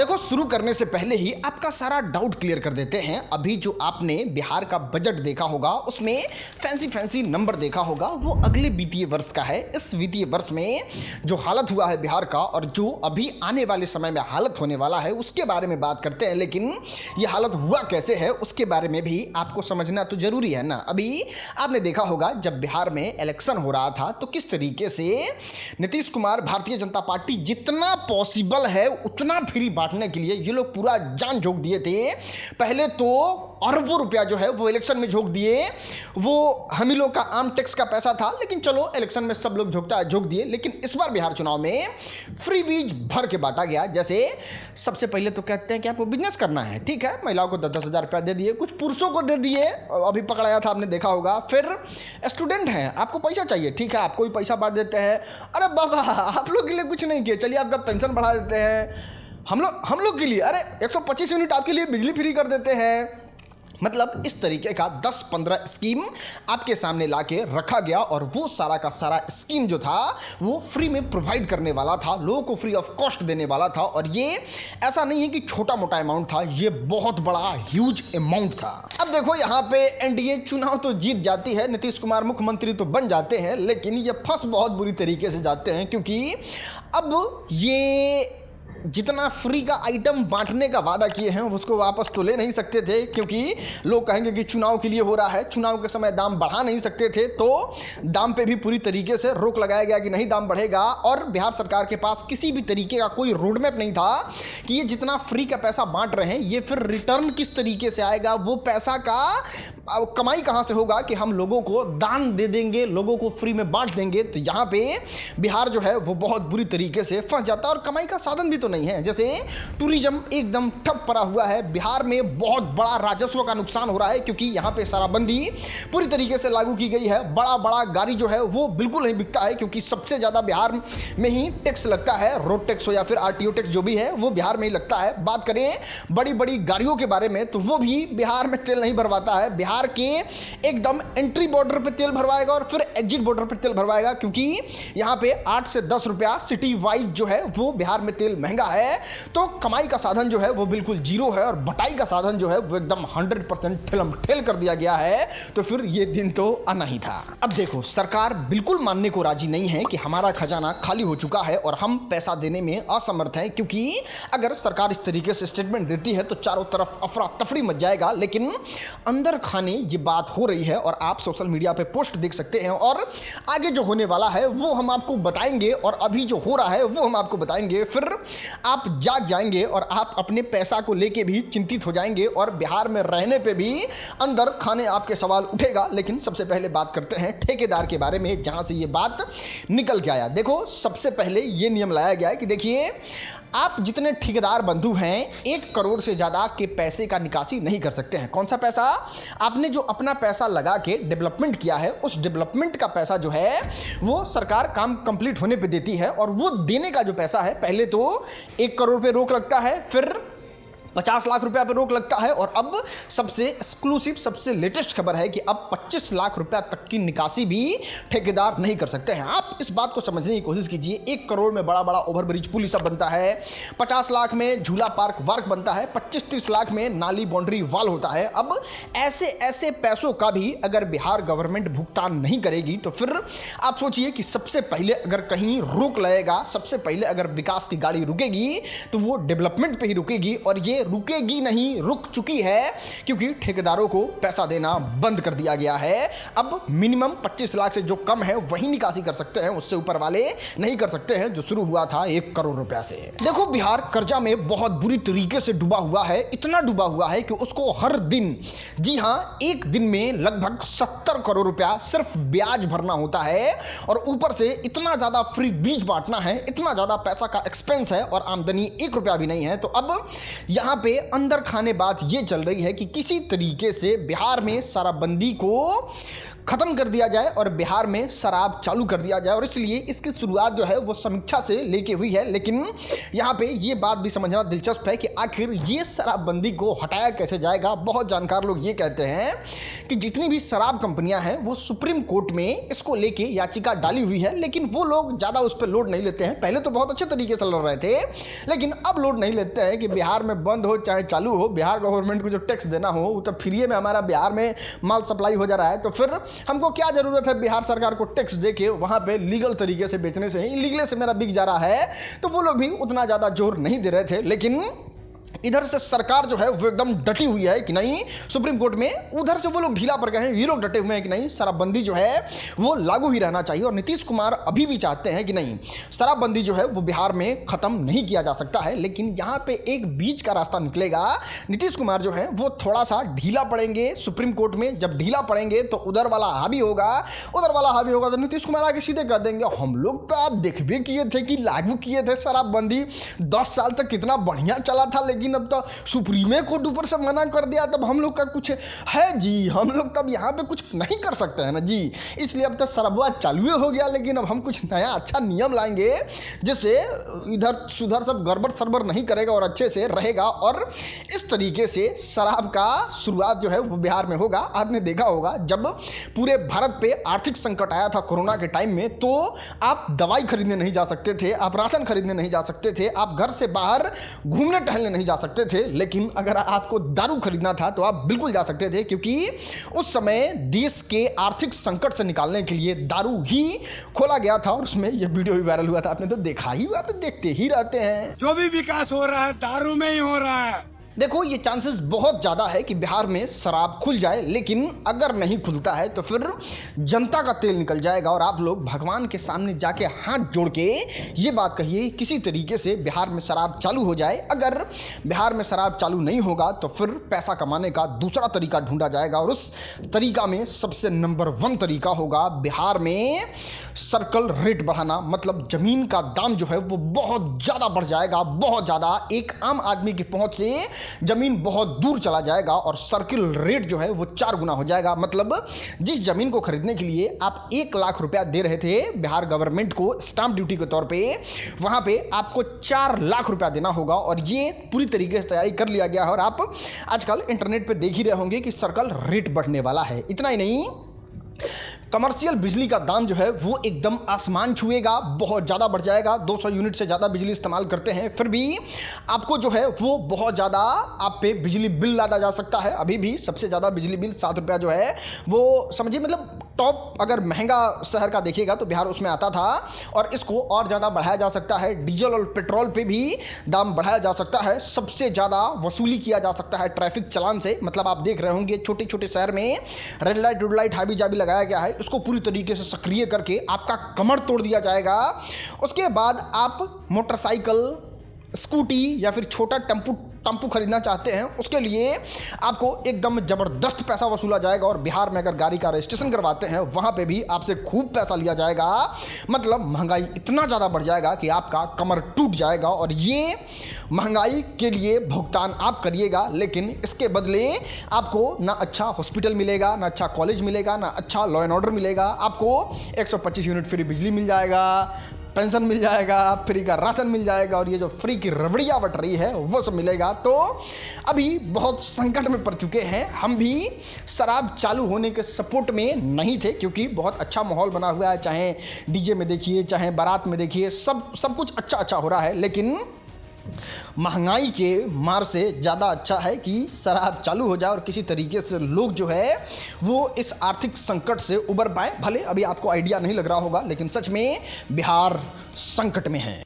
देखो, शुरू करने से पहले ही आपका सारा डाउट क्लियर कर देते हैं। अभी जो आपने बिहार का बजट देखा होगा, उसमें फैंसी फैंसी नंबर देखा होगा, वो अगले वित्तीय वर्ष का है। इस वित्तीय वर्ष में जो हालत हुआ है बिहार का और जो अभी आने वाले समय में हालत होने वाला है, उसके बारे में बात करते हैं। लेकिन ये हालत हुआ कैसे है उसके बारे में भी आपको समझना तो जरूरी है ना। अभी आपने देखा होगा जब बिहार में इलेक्शन हो रहा था तो किस तरीके से नीतीश कुमार, भारतीय जनता पार्टी जितना पॉसिबल है उतना फ्री बांटने के लिए ये लोग पूरा जान झोंक दिए थे। पहले तो अरबों रुपया जो है वो इलेक्शन में झोंक दिए। वो हम ही लोग का आम टैक्स का पैसा था, लेकिन चलो इलेक्शन में सब लोग झोंक दिए। लेकिन इस बार बिहार चुनाव में फ्री बीज भर के बांटा गया। जैसे सबसे पहले तो कहते हैं कि आपको बिजनेस करना है, ठीक है, महिलाओं को 10-10 हज़ार रुपया दे दिए, कुछ पुरुषों को दे दिए, अभी पकड़ाया था आपने देखा होगा। फिर स्टूडेंट हैं, आपको पैसा चाहिए, ठीक है, आपको ही पैसा बांट देते हैं। अरे बाबा, आप लोग के लिए कुछ नहीं किए, चलिए आपका पेंशन बढ़ा देते हैं। हम लोग के लिए अरे 125 यूनिट आपके लिए बिजली फ्री कर देते हैं। मतलब इस तरीके का 10-15 स्कीम आपके सामने लाके रखा गया और वो सारा का सारा स्कीम जो था वो फ्री में प्रोवाइड करने वाला था, लोगों को फ्री ऑफ कॉस्ट देने वाला था। और ये ऐसा नहीं है कि छोटा मोटा अमाउंट था, ये बहुत बड़ा ह्यूज अमाउंट था। अब देखो, यहाँ पे एनडीए चुनाव तो जीत जाती है, नीतीश कुमार मुख्यमंत्री तो बन जाते हैं, लेकिन ये फंस बहुत बुरी तरीके से जाते हैं। क्योंकि अब ये जितना फ्री का आइटम बांटने का वादा किए हैं उसको वापस तो ले नहीं सकते थे, क्योंकि लोग कहेंगे कि चुनाव के लिए हो रहा है, चुनाव के समय दाम बढ़ा नहीं सकते थे। तो दाम पे भी पूरी तरीके से रोक लगाया गया कि नहीं दाम बढ़ेगा। और बिहार सरकार के पास किसी भी तरीके का कोई रोड मैप नहीं था कि ये जितना फ्री का पैसा बांट रहे हैं ये फिर रिटर्न किस तरीके से आएगा, वो पैसा का कमाई कहाँ से होगा कि हम लोगों को दान दे देंगे, लोगों को फ्री में बांट देंगे। तो यहाँ पे बिहार जो है वो बहुत बुरी तरीके से फंस जाता है और कमाई का साधन भी तो नहीं है। जैसे टूरिज्म एकदम ठप पड़ा हुआ है, बिहार में बहुत बड़ा राजस्व का नुकसान हो रहा है, क्योंकि यहाँ पे शराबबंदी पूरी तरीके से लागू की गई है। बड़ा बड़ा गाड़ी जो है वो बिल्कुल नहीं बिकता है, क्योंकि सबसे ज़्यादा बिहार में ही टैक्स लगता है, रोड टैक्स हो या फिर आरटीओ टैक्स जो भी है वो बिहार में ही लगता है। बात करें बड़ी बड़ी गाड़ियों के बारे में तो वो भी बिहार में तेल नहीं भरवाता है। बिहार के एकदम एंट्री बॉर्डर पे तेल भरवाएगा और फिर एग्जिट बॉर्डर पे तेल भरवाएगा, क्योंकि यहाँ पे 8 से 10 रुपया सिटी वाइज जो है वो बिहार में तेल महंगा है। तो कमाई का साधन जो है वो बिल्कुल जीरो है और बटाई का साधन जो है वो एकदम 100% ठेलम ठेल कर दिया गया है। तो फिर ये दिन तो आना ही था। अब देखो, सरकार बिल्कुल मानने को राजी नहीं है कि हमारा खजाना खाली हो चुका है और हम पैसा देने में असमर्थ हैं, क्योंकि अगर सरकार इस तरीके से स्टेटमेंट देती है तो चारों तरफ अफरा तफरी मच जाएगा। लेकिन अंदर खाने ये बात हो रही है और आप सोशल मीडिया पे पोस्ट देख सकते हैं और आगे जो होने वाला है वो हम आपको बताएंगे और अभी जो हो रहा है वो हम आपको बताएंगे। फिर आप जाग जाएंगे और आप अपने पैसा को लेके भी चिंतित हो जाएंगे और बिहार में रहने पे भी अंदर खाने आपके सवाल उठेगा। लेकिन सबसे पहले बात करते हैं ठेकेदार के बारे में, जहां से ये बात निकल के आया। देखो, सबसे पहले ये नियम लाया गया है कि देखिए, आप जितने ठेकेदार बंधु हैं 1 करोड़ से ज़्यादा के पैसे का निकासी नहीं कर सकते हैं। कौन सा पैसा? आपने जो अपना पैसा लगा के डेवलपमेंट किया है, उस डेवलपमेंट का पैसा जो है वो सरकार काम कंप्लीट होने पे देती है। और वो देने का जो पैसा है, पहले तो 1 करोड़ पे रोक लगता है, फिर 50 लाख रुपया पे रोक लगता है और अब सबसे एक्सक्लूसिव, सबसे लेटेस्ट खबर है कि अब 25 लाख रुपया तक की निकासी भी ठेकेदार नहीं कर सकते हैं। आप इस बात को समझने की कोशिश कीजिए। 1 करोड़ में बड़ा बड़ा ओवरब्रिज पुल सब बनता है, 50 लाख में झूला पार्क वार्क बनता है, 25-30 लाख में नाली बाउंड्री वाल होता है। अब ऐसे ऐसे पैसों का भी अगर बिहार गवर्नमेंट भुगतान नहीं करेगी तो फिर आप सोचिए कि सबसे पहले अगर कहीं रोक लगेगा, सबसे पहले अगर विकास की गाड़ी रुकेगी तो वो डेवलपमेंट पे ही रुकेगी। और ये रुकेगी नहीं, रुक चुकी है, क्योंकि ठेकेदारों को पैसा देना बंद कर दिया गया है। अब मिनिमम 25 लाख से जो कम है वही निकासी कर सकते हैं, उससे ऊपर वाले नहीं कर सकते हैं, जो शुरू हुआ था 1 करोड़ रुपया से। देखो, बिहार कर्जा में बहुत बुरी तरीके से डूबा हुआ है, इतना डूबा हुआ है कि उसको हर दिन, जी हाँ, एक दिन में लगभग 70 करोड़ रुपया सिर्फ ब्याज भरना होता है। और ऊपर से इतना ज्यादा फ्री बीज बांटना है, इतना ज्यादा पैसा का एक्सपेंस है और आमदनी 1 रुपया भी नहीं है। तो अब यहाँ पे अंदर खाने बात ये चल रही है कि किसी तरीके से बिहार में शराबबंदी को ख़त्म कर दिया जाए और बिहार में शराब चालू कर दिया जाए। और इसलिए इसकी शुरुआत जो है वो समीक्षा से लेके हुई है। लेकिन यहाँ पे ये बात भी समझना दिलचस्प है कि आखिर ये शराबबंदी को हटाया कैसे जाएगा। बहुत जानकार लोग ये कहते हैं कि जितनी भी शराब कंपनियां हैं वो सुप्रीम कोर्ट में इसको लेके याचिका डाली हुई है, लेकिन वो लोग ज़्यादा उस पर लोड नहीं लेते हैं। पहले तो बहुत अच्छे तरीके से लड़ रहे थे, लेकिन अब लोड नहीं लेते हैं कि बिहार में बंद हो चाहे चालू हो, बिहार गवर्नमेंट को जो टैक्स देना हो वो तो फ्री में हमारा बिहार में माल सप्लाई हो जा रहा है, तो फिर हमको क्या ज़रूरत है बिहार सरकार को टैक्स दे के वहाँ पर लीगल तरीके से बेचने से। इलीगल से मेरा बिक जा रहा है, तो वो लोग भी उतना ज़्यादा जोर नहीं दे रहे थे। लेकिन इधर से सरकार जो है वो एकदम डटी हुई है कि नहीं सुप्रीम कोर्ट में, उधर से वो लोग ढीला पड़ गए हैं, ये लोग डटे हुए हैं कि नहीं शराबबंदी जो है वो लागू ही रहना चाहिए। और नीतीश कुमार अभी भी चाहते हैं कि नहीं शराबबंदी जो है वो बिहार में ख़त्म नहीं किया जा सकता है। लेकिन यहाँ पे एक बीच का रास्ता निकलेगा। नीतीश कुमार जो है वो थोड़ा सा ढीला पड़ेंगे सुप्रीम कोर्ट में। जब ढीला पड़ेंगे तो उधर वाला हावी होगा, उधर वाला हावी होगा, तो नीतीश कुमार आगे सीधे कह देंगे हम लोग तो आप देख भी किए थे कि लागू किए थे शराबबंदी, 10 साल तक कितना बढ़िया चला था, लेकिन अब तो सुप्रीम कोर्ट ऊपर से मना कर दिया, तब हम लोग का कुछ है जी, हम लोग तब यहाँ पे कुछ नहीं कर सकते हैं ना जी, इसलिए अब तो शराबवा चालू हो गया। लेकिन अब हम कुछ नया अच्छा नियम लाएंगे जिससे इधर सुधर सब गड़बड़ सरबर नहीं करेगा और अच्छे से रहेगा। और इस तरीके से शराब का शुरुआत जो है वो बिहार में होगा। आपने देखा होगा जब पूरे भारत पे आर्थिक संकट आया था कोरोना के टाइम में, तो आप दवाई खरीदने नहीं जा सकते थे, आप राशन खरीदने नहीं जा सकते थे, आप घर से बाहर घूमने टहलने नहीं जा सकते थे। लेकिन अगर आपको दारू खरीदना था तो आप बिल्कुल जा सकते थे, क्योंकि उस समय देश के आर्थिक संकट से निकालने के लिए दारू ही खोला गया था। और उसमें यह वीडियो भी वायरल हुआ था, आपने तो देखा ही, आप तो देखते ही रहते हैं। जो भी विकास हो रहा है दारू में ही हो रहा है। देखो ये चांसेस बहुत ज़्यादा है कि बिहार में शराब खुल जाए, लेकिन अगर नहीं खुलता है तो फिर जनता का तेल निकल जाएगा। और आप लोग भगवान के सामने जाके हाथ जोड़ के ये बात कहिए किसी तरीके से बिहार में शराब चालू हो जाए। अगर बिहार में शराब चालू नहीं होगा तो फिर पैसा कमाने का दूसरा तरीका ढूंढा जाएगा, और उस तरीका में सबसे नंबर 1 तरीका होगा बिहार में सर्कल रेट बढ़ाना। मतलब ज़मीन का दाम जो है वो बहुत ज़्यादा बढ़ जाएगा, बहुत ज़्यादा। एक आम आदमी की पहुंच से ज़मीन बहुत दूर चला जाएगा और सर्किल रेट जो है वो 4 गुना हो जाएगा। मतलब जिस ज़मीन को खरीदने के लिए आप 1 लाख रुपया दे रहे थे बिहार गवर्नमेंट को स्टाम्प ड्यूटी के तौर पे, वहाँ पे आपको 4 लाख रुपया देना होगा। और ये पूरी तरीके से तैयारी कर लिया गया है। और आप आजकल इंटरनेट पे देख ही रहे होंगे कि सर्कल रेट बढ़ने वाला है। इतना ही नहीं, कमर्शियल बिजली का दाम जो है वो एकदम आसमान छुएगा, बहुत ज़्यादा बढ़ जाएगा। 200 यूनिट से ज़्यादा बिजली इस्तेमाल करते हैं, फिर भी आपको जो है वो बहुत ज़्यादा आप पे बिजली बिल लादा जा सकता है। अभी भी सबसे ज़्यादा बिजली बिल 7 रुपया जो है वो समझिए, मतलब टॉप अगर महंगा शहर का देखिएगा तो बिहार उसमें आता था। और इसको और ज़्यादा बढ़ाया जा सकता है। डीजल और पेट्रोल पे भी दाम बढ़ाया जा सकता है। सबसे ज़्यादा वसूली किया जा सकता है ट्रैफिक चालान से। मतलब आप देख रहे होंगे छोटे छोटे शहर में रेड लाइट, रेड लाइट, हाबी जाबी लगाया गया है, इसको पूरी तरीके से सक्रिय करके आपका कमर तोड़ दिया जाएगा। उसके बाद आप मोटरसाइकिल, स्कूटी या फिर छोटा टेम्पू खरीदना चाहते हैं, उसके लिए आपको एकदम ज़बरदस्त पैसा वसूला जाएगा। और बिहार में अगर गाड़ी का रजिस्ट्रेशन करवाते हैं वहाँ पे भी आपसे खूब पैसा लिया जाएगा। मतलब महंगाई इतना ज़्यादा बढ़ जाएगा कि आपका कमर टूट जाएगा। और ये महंगाई के लिए भुगतान आप करिएगा, लेकिन इसके बदले आपको ना अच्छा हॉस्पिटल मिलेगा, ना अच्छा कॉलेज मिलेगा, ना अच्छा लॉ एंड ऑर्डर मिलेगा। आपको 125 यूनिट फ्री बिजली मिल जाएगा, पेंशन मिल जाएगा, फ्री का राशन मिल जाएगा, और ये जो फ्री की रबड़िया बट रही है वो सब मिलेगा। तो अभी बहुत संकट में पड़ चुके हैं। हम भी शराब चालू होने के सपोर्ट में नहीं थे, क्योंकि बहुत अच्छा माहौल बना हुआ है। चाहे डीजे में देखिए, चाहे बारात में देखिए, सब कुछ अच्छा हो रहा है। लेकिन महंगाई के मार से ज़्यादा अच्छा है कि शराब चालू हो जाए और किसी तरीके से लोग जो है वो इस आर्थिक संकट से उबर पाएँ। भले अभी आपको आइडिया नहीं लग रहा होगा, लेकिन सच में बिहार संकट में है।